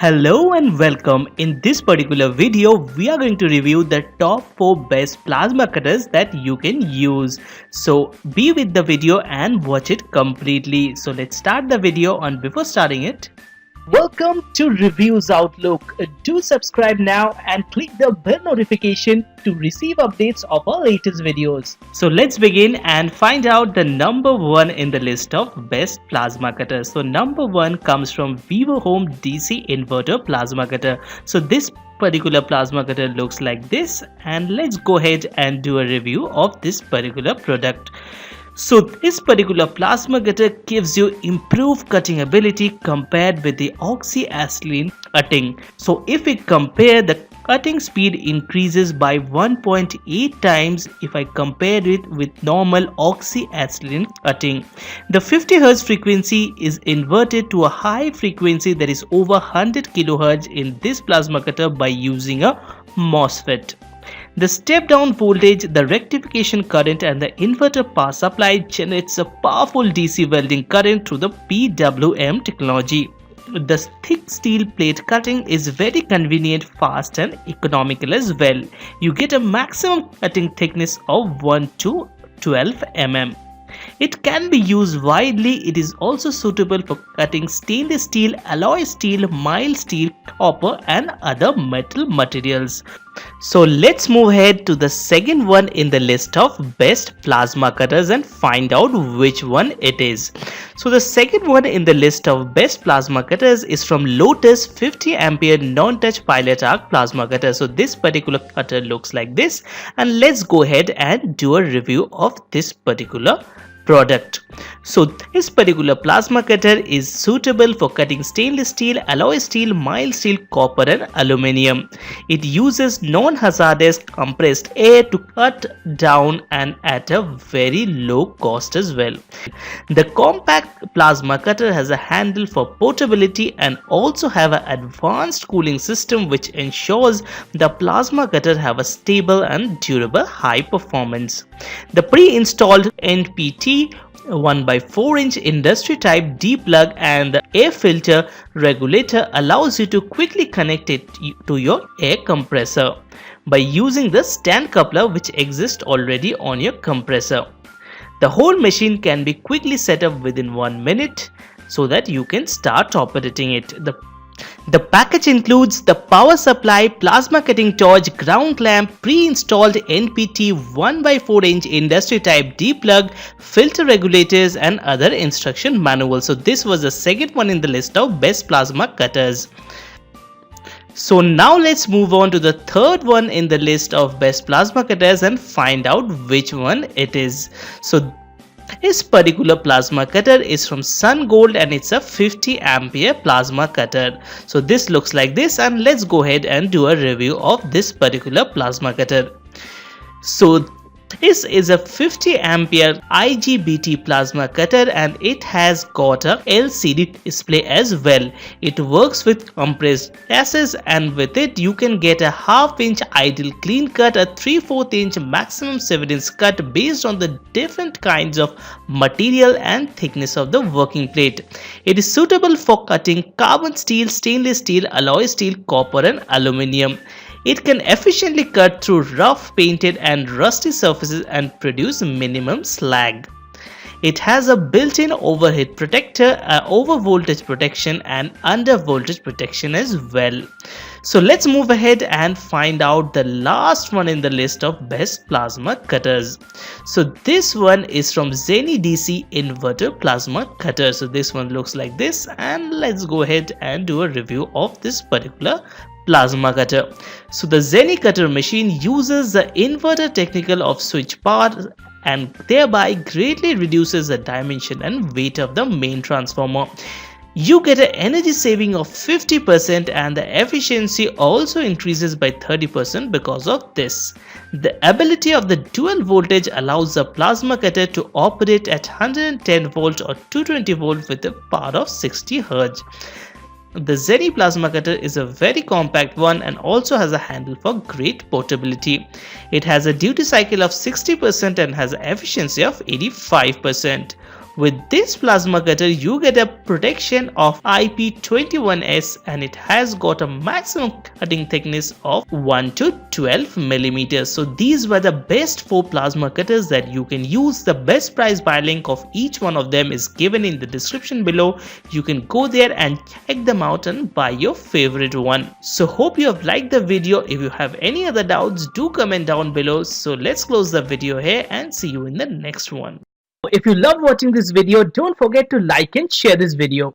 Hello and welcome. In this particular video, we are going to review the top 4 best plasma cutters that you can use. So be with the video and watch it completely. So let's start the video, and before starting it, welcome to Reviews Outlook. Do subscribe now and click the bell notification to receive updates of our latest videos. So let's begin and find out the number 1 in the list of best plasma cutters. So number 1 comes from VIVOHOME DC Inverter Plasma Cutter. So this particular plasma cutter looks like this, and let's go ahead and do a review of this particular product. So this particular plasma cutter gives you improved cutting ability compared with the oxyacetylene cutting. So if we compare, the cutting speed increases by 1.8 times if I compare it with normal oxyacetylene cutting. The 50 Hz frequency is inverted to a high frequency that is over 100 kHz in this plasma cutter by using a MOSFET. The step down voltage, the rectification current and the inverter power supply generates a powerful DC welding current through the PWM technology. The thick steel plate cutting is very convenient, fast and economical as well. You get a maximum cutting thickness of 1 to 12 mm. It can be used widely. It is also suitable for cutting stainless steel, alloy steel, mild steel, copper and other metal materials. So let's move ahead to the second one in the list of best plasma cutters and find out which one it is. So the second one in the list of best plasma cutters is from Lotus 50 ampere non-touch pilot arc plasma cutter. So this particular cutter looks like this, and let's go ahead and do a review of this particular product. So this particular plasma cutter is suitable for cutting stainless steel, alloy steel, mild steel, copper and aluminium. It uses non-hazardous compressed air to cut down and at a very low cost as well. The compact plasma cutter has a handle for portability and also have an advanced cooling system which ensures the plasma cutter have a stable and durable high performance. The pre-installed NPT 1x4-inch industry type D plug and the air filter regulator allows you to quickly connect it to your air compressor by using the stand coupler which exists already on your compressor. The whole machine can be quickly set up within 1 minute so that you can start operating it. The package includes the power supply, plasma cutting torch, ground clamp, pre-installed NPT 1x4-inch industry type D plug, filter regulators and other instruction manuals. So this was the second one in the list of best plasma cutters. So now let's move on to the third one in the list of best plasma cutters and find out which one it is. So this particular plasma cutter is from Sungold and it's a 50 ampere plasma cutter. So this looks like this, and let's go ahead and do a review of this particular plasma cutter. So this is a 50 ampere IGBT plasma cutter and it has got a LCD display as well. It works with compressed gases, and with it you can get a half-inch ideal clean cut, a 3/4 inch maximum 7-inch cut based on the different kinds of material and thickness of the working plate. It is suitable for cutting carbon steel, stainless steel, alloy steel, copper and aluminium. It can efficiently cut through rough, painted and rusty surfaces and produce minimum slag. It has a built-in overheat protector, over voltage protection and under voltage protection as well. So let's move ahead and find out the last one in the list of best plasma cutters. So this one is from Zelly DC Inverter Plasma Cutter. So this one looks like this, and let's go ahead and do a review of this particular plasma cutter. So the Zelly cutter machine uses the inverter technique of switch power and thereby greatly reduces the dimension and weight of the main transformer. You get an energy saving of 50% and the efficiency also increases by 30% because of this. The ability of the dual voltage allows the plasma cutter to operate at 110 volts or 220 volts with a power of 60 Hz. The Zelly plasma cutter is a very compact one and also has a handle for great portability. It has a duty cycle of 60% and has an efficiency of 85%. With this plasma cutter, you get a protection of IP21S and it has got a maximum cutting thickness of 1 to 12 millimeters. So these were the best 4 plasma cutters that you can use. The best price buy link of each one of them is given in the description below. You can go there and check them out and buy your favorite one. So hope you have liked the video. If you have any other doubts, do comment down below. So let's close the video here and see you in the next one. If you love watching this video, don't forget to like and share this video.